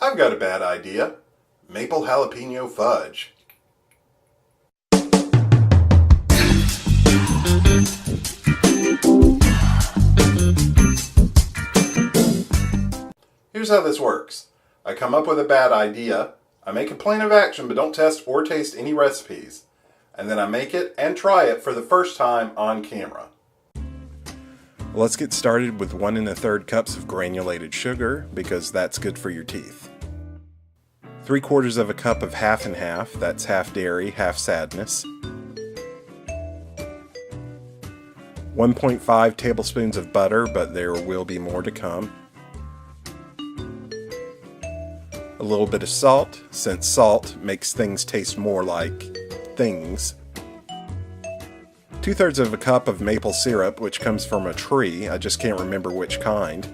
I've got a bad idea. Maple jalapeno fudge. Here's how this works. I come up with a bad idea, I make a plan of action but don't test or taste any recipes, and then I make it and try it for the first time on camera. Let's get started with 1 1/3 cups of granulated sugar, because that's good for your teeth. 3/4 of a cup of half and half, that's half dairy, half sadness. 1.5 tablespoons of butter, but there will be more to come. A little bit of salt, since salt makes things taste more like things. 2/3 of a cup of maple syrup, which comes from a tree, I just can't remember which kind.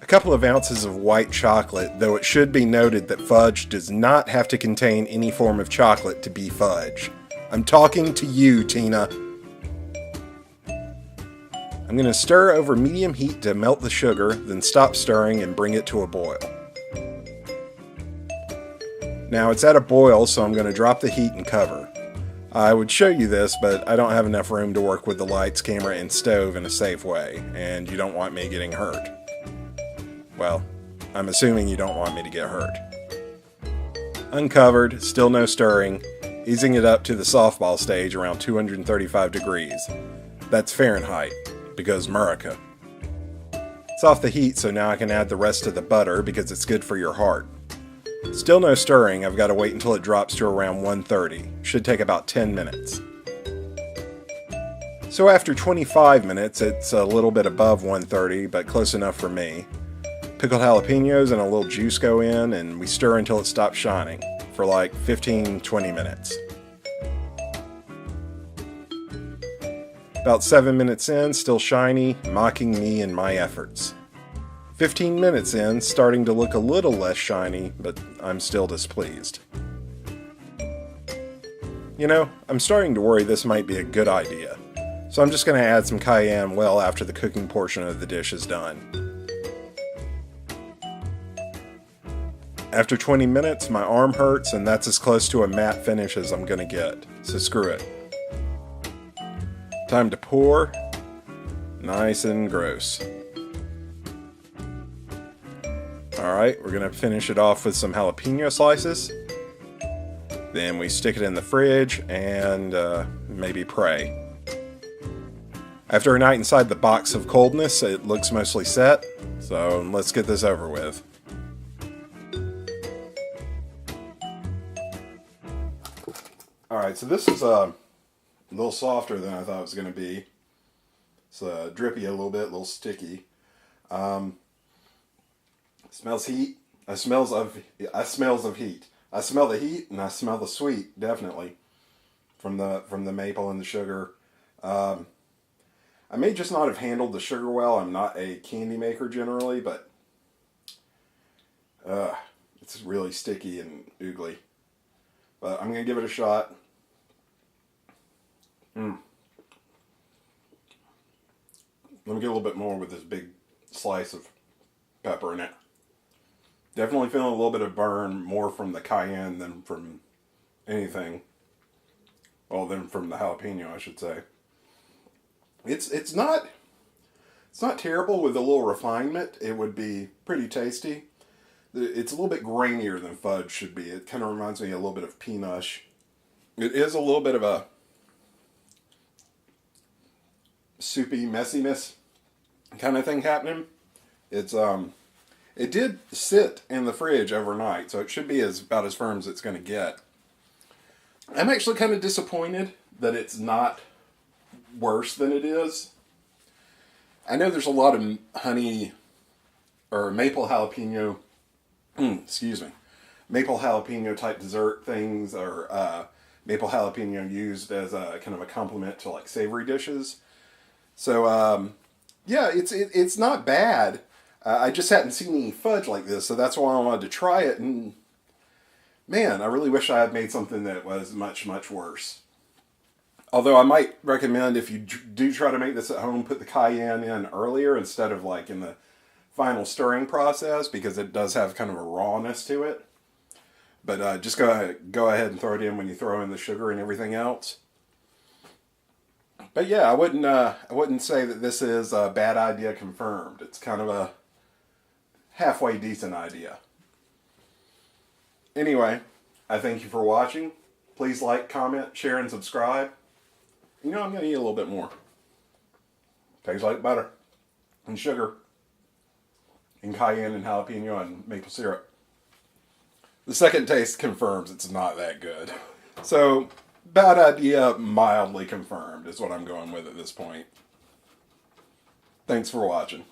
A couple of ounces of white chocolate, though it should be noted that fudge does not have to contain any form of chocolate to be fudge. I'm talking to you, Tina. I'm going to stir over medium heat to melt the sugar, then stop stirring and bring it to a boil. Now it's at a boil, so I'm going to drop the heat and cover. I would show you this, but I don't have enough room to work with the lights, camera, and stove in a safe way, and you don't want me getting hurt. Well, I'm assuming you don't want me to get hurt. Uncovered, still no stirring, easing it up to the softball stage around 235 degrees. That's Fahrenheit, because America. It's off the heat, so now I can add the rest of the butter because it's good for your heart. Still no stirring, I've got to wait until it drops to around 130. Should take about 10 minutes. So after 25 minutes, it's a little bit above 130, but close enough for me. Pickled jalapenos and a little juice go in, and we stir until it stops shining, for like 15-20 minutes. About 7 minutes in, still shiny, mocking me and my efforts. 15 minutes in, starting to look a little less shiny, but I'm still displeased. You know, I'm starting to worry this might be a good idea, so I'm just going to add some cayenne well after the cooking portion of the dish is done. After 20 minutes, my arm hurts, and that's as close to a matte finish as I'm going to get, so screw it. Time to pour. Nice and gross. Alright, we're going to finish it off with some jalapeno slices. Then we stick it in the fridge and maybe pray. After a night inside the box of coldness, it looks mostly set, so let's get this over with. Alright, so this is a little softer than I thought it was going to be. It's drippy a little bit, a little sticky. Smells heat. I smells of heat. I smell the heat and I smell the sweet, definitely, from the maple and the sugar. I may just not have handled the sugar well. I'm not a candy maker generally, but it's really sticky and oogly. But I'm gonna give it a shot. Let me get a little bit more with this big slice of pepper in it. Definitely feeling a little bit of burn, more from the cayenne than from anything. Well, than from the jalapeno, I should say. It's not terrible with a little refinement. It would be pretty tasty. It's a little bit grainier than fudge should be. It kind of reminds me a little bit of peanuts. It is a little bit of a soupy messiness kind of thing happening. It's it did sit in the fridge overnight, so it should be about as firm as it's going to get. I'm actually kind of disappointed that it's not worse than it is. I know there's a lot of honey or maple jalapeno, maple jalapeno type dessert things, or maple jalapeno used as a kind of a complement to like savory dishes. So yeah, it's not bad. I just hadn't seen any fudge like this, so that's why I wanted to try it. And man, I really wish I had made something that was much, much worse. Although I might recommend, if you do try to make this at home, put the cayenne in earlier instead of like in the final stirring process because it does have kind of a rawness to it. But just go ahead and throw it in when you throw in the sugar and everything else. But yeah, I wouldn't say that this is a bad idea confirmed. It's kind of a halfway decent idea. Anyway, I thank you for watching. Please like, comment, share, and subscribe. You know I'm going to eat a little bit more. Tastes like butter and sugar and cayenne and jalapeno and maple syrup. The second taste confirms it's not that good. So, bad idea mildly confirmed is what I'm going with at this point. Thanks for watching.